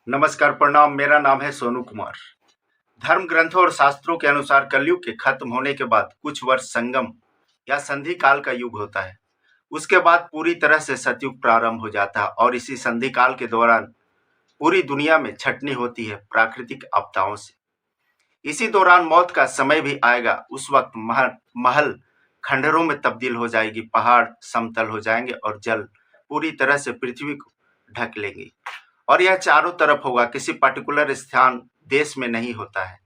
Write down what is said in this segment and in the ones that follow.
नमस्कार, प्रणाम। मेरा नाम है सोनू कुमार। धर्म ग्रंथों और शास्त्रों के अनुसार कलयुग के खत्म होने के बाद कुछ वर्ष संगम या संधि काल का युग होता है। उसके बाद पूरी तरह से सतयुग प्रारंभ हो जाता है और इसी संधि काल के दौरान पूरी दुनिया में छटनी होती है प्राकृतिक आपदाओं से। इसी दौरान मौत का समय भी आएगा। उस वक्त महल खंडहरों में तब्दील हो जाएगी, पहाड़ समतल हो जाएंगे और जल पूरी तरह से पृथ्वी को ढक लेंगे। और यह चारों तरफ होगा, किसी पर्टिकुलर स्थान देश में नहीं होता है।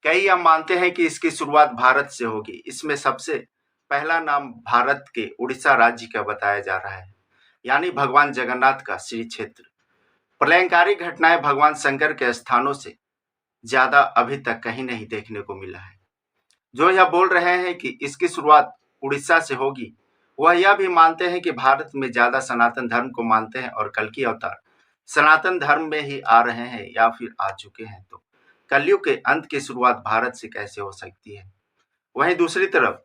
कई यह मानते हैं कि इसकी शुरुआत भारत से होगी। इसमें सबसे पहला नाम भारत के उड़ीसा राज्य का बताया जा रहा है, यानी भगवान जगन्नाथ का श्री क्षेत्र। प्रलयंकारी घटनाएं भगवान शंकर के स्थानों से ज्यादा अभी तक कहीं नहीं देखने को मिला है। जो यह बोल रहे हैं कि इसकी शुरुआत उड़ीसा से होगी, वह यह भी मानते हैं कि भारत में ज्यादा सनातन धर्म को मानते हैं और कल की अवतार सनातन धर्म में ही आ रहे हैं या फिर आ चुके हैं। तो कलयुग के अंत की शुरुआत भारत से कैसे हो सकती है? वहीं दूसरी तरफ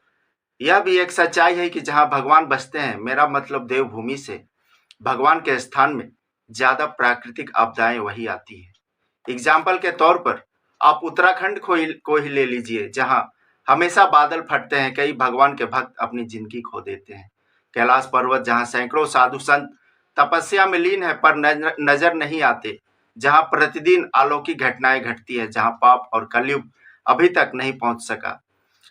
यह भी एक सच्चाई है कि जहां भगवान बसते हैं, मेरा मतलब देवभूमि से भगवान के स्थान में ज्यादा प्राकृतिक आपदाएं वही आती है। एग्जाम्पल के तौर पर आप उत्तराखंड को ही ले लीजिए, जहां हमेशा बादल फटते हैं। कई भगवान के भक्त अपनी जिंदगी खो देते हैं। कैलाश पर्वत, जहां सैकड़ों साधु संत तपस्या में लीन है पर नजर नहीं आते, जहां प्रतिदिन अलौकिक घटनाएं घटती है, जहां पाप और कलयुग अभी तक नहीं पहुंच सका।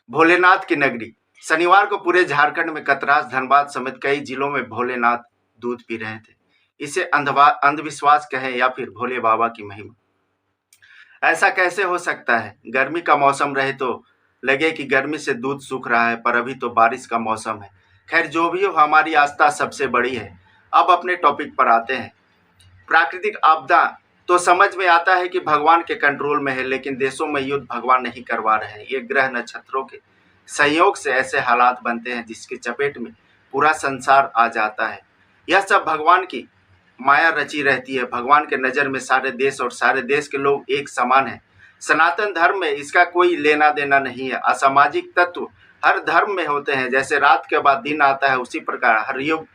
भोलेनाथ की नगरी, शनिवार को पूरे झारखंड में कतरास, धनबाद समेत कई जिलों में भोलेनाथ दूध पी रहे थे। इसे अंधविश्वास कहें या फिर भोले बाबा की महिमा। ऐसा कैसे हो सकता है? गर्मी का मौसम रहे तो लगे कि गर्मी से दूध सूख रहा है, पर अभी तो बारिश का मौसम है। खैर, जो भी हो, हमारी आस्था सबसे बड़ी है। अब अपने टॉपिक पर आते हैं। प्राकृतिक आपदा तो समझ में आता है कि भगवान के कंट्रोल में है, लेकिन देशों में युद्ध भगवान नहीं करवा रहे हैं। ये ग्रह नक्षत्रों के संयोग से ऐसे हालात बनते हैं जिसकी चपेट में पूरा संसार आ जाता है। यह सब भगवान की माया रची रहती है। भगवान के नजर में सारे देश और सारे देश के लोग एक समान हैं। सनातन धर्म में इसका कोई लेना देना नहीं है। असामाजिक तत्व हर धर्म में होते हैं। जैसे रात के बाद दिन आता है, उसी प्रकार हर युग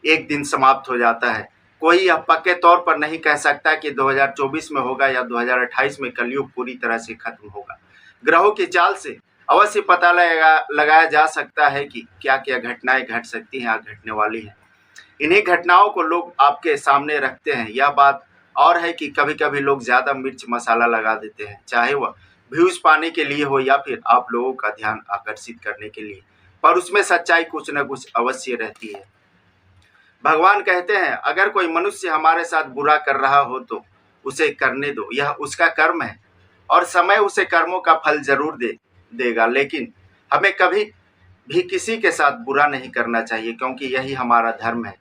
एक दिन समाप्त हो जाता है। कोई यह पक्के तौर पर नहीं कह सकता कि 2024 में होगा या 2028 में कलयुग पूरी तरह से खत्म होगा। ग्रहों की चाल से अवश्य पता लगाया जा सकता है कि क्या क्या घटनाएं घट सकती हैं या घटने वाली हैं। इन्हीं घटनाओं को लोग आपके सामने रखते हैं। यह बात और है कि कभी कभी लोग ज्यादा मिर्च मसाला लगा देते हैं, चाहे वह व्यूज पाने के लिए हो या फिर आप लोगों का ध्यान आकर्षित करने के लिए, पर उसमें सच्चाई कुछ न कुछ अवश्य रहती है। भगवान कहते हैं, अगर कोई मनुष्य हमारे साथ बुरा कर रहा हो तो उसे करने दो, यह उसका कर्म है और समय उसे कर्मों का फल जरूर देगा। लेकिन हमें कभी भी किसी के साथ बुरा नहीं करना चाहिए, क्योंकि यही हमारा धर्म है।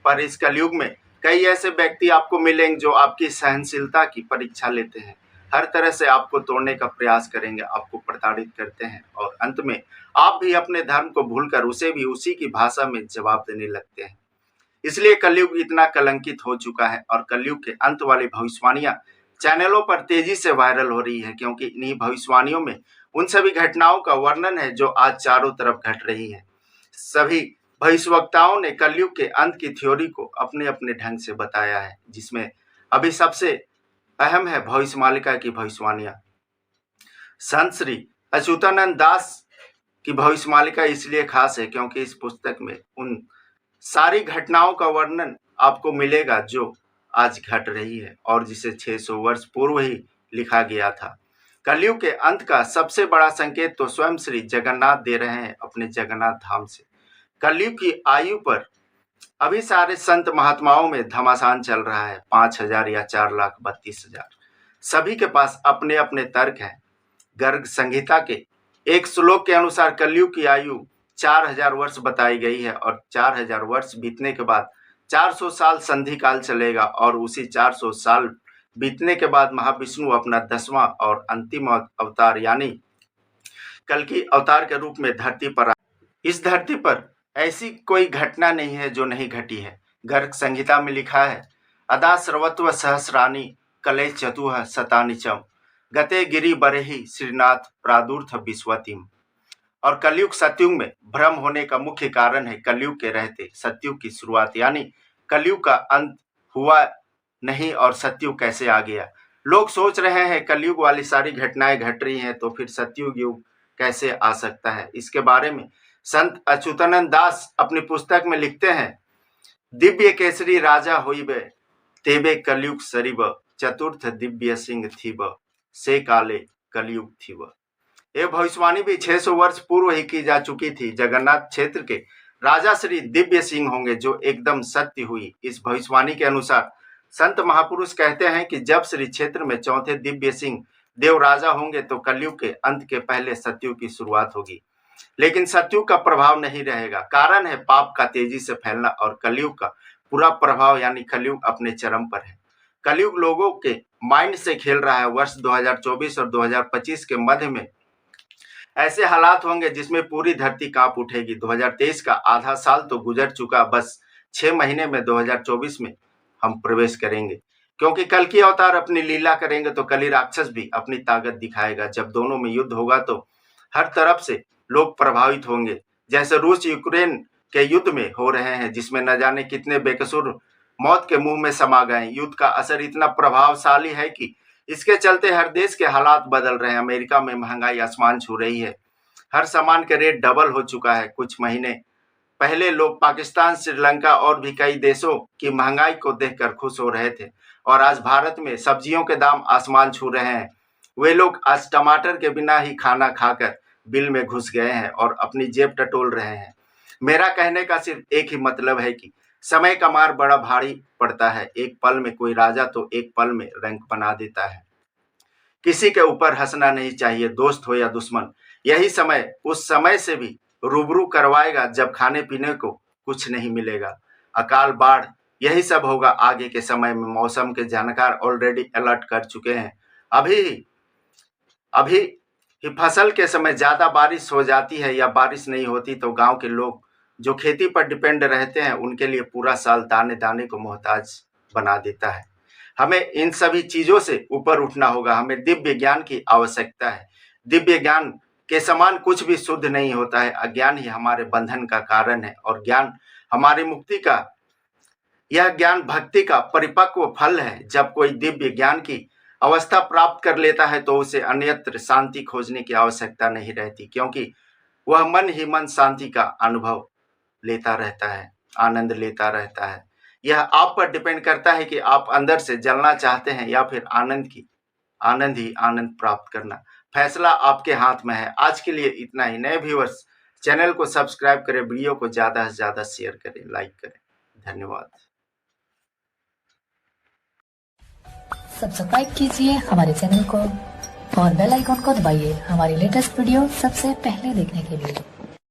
पर इस कलयुग में कई ऐसे व्यक्ति आपको मिलेंगे जो आपकी सहनशीलता की परीक्षा लेते हैं। हर तरह से आपको तोड़ने का प्रयास करेंगे, आपको प्रताड़ित करते हैं और अंत में आप भी अपने धर्म को भूलकर उसे भी उसी की भाषा में जवाब देने लगते हैं। इसलिए कलयुग इतना कलंकित हो चुका है और कलयुग के अंत वाली भविष्यवाणियां चैनलों पर तेजी से वायरल हो रही है, क्योंकि इन्हीं भविष्यवाणियों में उन सभी घटनाओं का वर्णन है जो आज चारों तरफ घट रही है। सभी भविष्यवक्ताओं ने कलयुग के अंत की थ्योरी को अपने अपने ढंग से बताया है, जिसमें अभी सबसे अहम है भविष्यमालिका की भविष्यवाणियां। संत श्री अच्युतानंद दास की भविष्यमालिका इसलिए खास है क्योंकि इस पुस्तक में उन सारी घटनाओं का वर्णन आपको मिलेगा जो आज घट रही है और जिसे 600 वर्ष पूर्व ही लिखा गया था। कलयुग के अंत का सबसे बड़ा संकेत तो स्वयं श्री जगन्नाथ दे रहे हैं अपने जगन्नाथ धाम से। कलयुग की आयु पर अभी सारे संत महात्माओं में घमासान चल रहा है। 5,000 या 4,32,000 सभी के पास अपने अपने तर्क हैं। गर्ग संहिता के एक श्लोक के अनुसार कलयुग की आयु 4,000 वर्ष बताई गई है और 4,000 वर्ष बीतने के बाद 400 साल संधि काल चलेगा और उसी 400 साल बीतने के बाद महाविष्णु अपना 10वां और अंतिम अवतार यानी कल की अवतार के रूप में धरती पर आए। इस धरती पर ऐसी कोई घटना नहीं है जो नहीं घटी है। गर्ग संहिता में लिखा है, अदा सर्वत्व सहस्रानी कले चतुह शतानिचम गते गिरि बरेहि श्रीनाथ प्रादुर्थ विश्वतिम। और कलयुग सतयुग में भ्रम होने का मुख्य कारण है कलयुग के रहते सतयुग की शुरुआत, यानी कलयुग का अंत हुआ नहीं और सतयुग कैसे आ गया। लोग सोच रहे हैं कलयुग वाली सारी घटनाएं घट रही हैं तो फिर सतयुग युग कैसे आ सकता है। इसके बारे में संत अच्युतानंद दास अपनी पुस्तक में लिखते हैं, दिव्य केसरी राजा होइबे तेबे कलयुग सरिब, चतुर्थ दिव्य सिंह थीब, से काले कलयुग थीब। यह भविष्यवाणी भी 600 वर्ष पूर्व ही की जा चुकी थी। जगन्नाथ क्षेत्र के राजा श्री दिव्य सिंह होंगे जो एकदम सत्य हुई। इस भविष्यवाणी के अनुसार संत महापुरुष कहते हैं कि जब श्री क्षेत्र में चौथे दिव्य सिंह देव राजा होंगे तो कलयुग के अंत के पहले सतयुग की शुरुआत होगी। लेकिन सतयुग का प्रभाव नहीं रहेगा। कारण है पाप का तेजी से फैलना और कलयुग का पूरा प्रभाव यानी कलयुग अपने चरम पर है। कलयुग लोगों के माइंड से खेल रहा है। वर्ष 2024 और 2025 के मध्य में ऐसे हालात होंगे जिसमें पूरी धरती कांप उठेगी। 2023 का आधा साल तो गुजर चुका, बस 6 महीने में 2024 में हम प्रवेश करेंगे, क्योंकि कल की अवतार अपनी लीला करेंगे तो कली राक्षस भी अपनी ताकत दिखाएगा। जब दोनों में युद्ध होगा तो हर तरफ से लोग प्रभावित होंगे, जैसे रूस यूक्रेन के युद्ध में हो रहे हैं, जिसमें न जाने कितने बेकसूर मौत के मुंह में समा गए। युद्ध का असर इतना प्रभावशाली है कि इसके चलते हर देश के हालात बदल रहे हैं। अमेरिका में महंगाई आसमान छू रही है, हर सामान का रेट डबल हो चुका है। कुछ महीने पहले लोग पाकिस्तान, श्रीलंका और भी कई देशों की महंगाई को देखकर खुश हो रहे थे और आज भारत में सब्जियों के दाम आसमान छू रहे हैं। वे लोग आज टमाटर के बिना ही खाना खाकर बिल में घुस गए हैं और अपनी जेब टटोल रहे हैं। मेरा कहने का सिर्फ एक ही मतलब है कि समय का मार बड़ा भारी पड़ता है। एक पल में कोई राजा तो एक पल में रंक बना देता है। किसी के ऊपर हंसना नहीं चाहिए, दोस्त हो या दुश्मन। यही समय उस समय से भी रूबरू करवाएगा जब खाने पीने को कुछ नहीं मिलेगा। अकाल, बाढ़, यही सब होगा आगे के समय में। मौसम के जानकार ऑलरेडी अलर्ट कर चुके हैं। अभी ही फसल के समय ज्यादा बारिश हो जाती है या बारिश नहीं होती तो गांव के लोग जो खेती पर डिपेंड रहते हैं उनके लिए पूरा साल दाने दाने को मोहताज बना देता है। हमें इन सभी चीजों से ऊपर उठना होगा। हमें दिव्य ज्ञान की आवश्यकता है। दिव्य ज्ञान के समान कुछ भी शुद्ध नहीं होता है। अज्ञान ही हमारे बंधन का कारण है और ज्ञान हमारी मुक्ति का, यह ज्ञान भक्ति का परिपक्व फल है। जब कोई दिव्य ज्ञान की अवस्था प्राप्त कर लेता है तो उसे अन्यत्र शांति खोजने की आवश्यकता नहीं रहती, क्योंकि वह मन ही मन शांति का अनुभव लेता रहता है, आनंद लेता रहता है। यह आप पर डिपेंड करता है कि आप अंदर से जलना चाहते हैं या फिर आनंद ही आनंद प्राप्त करना। फैसला आपके हाथ में है। आज के लिए इतना ही। नए व्यूअर्स चैनल को सब्सक्राइब करें, वीडियो को ज्यादा से ज्यादा शेयर करें, लाइक करें। धन्यवाद। सब्सक्राइब कीजिए हमारे चैनल को और बेल आइकॉन को दबाइए हमारी लेटेस्ट वीडियो सबसे पहले देखने के लिए।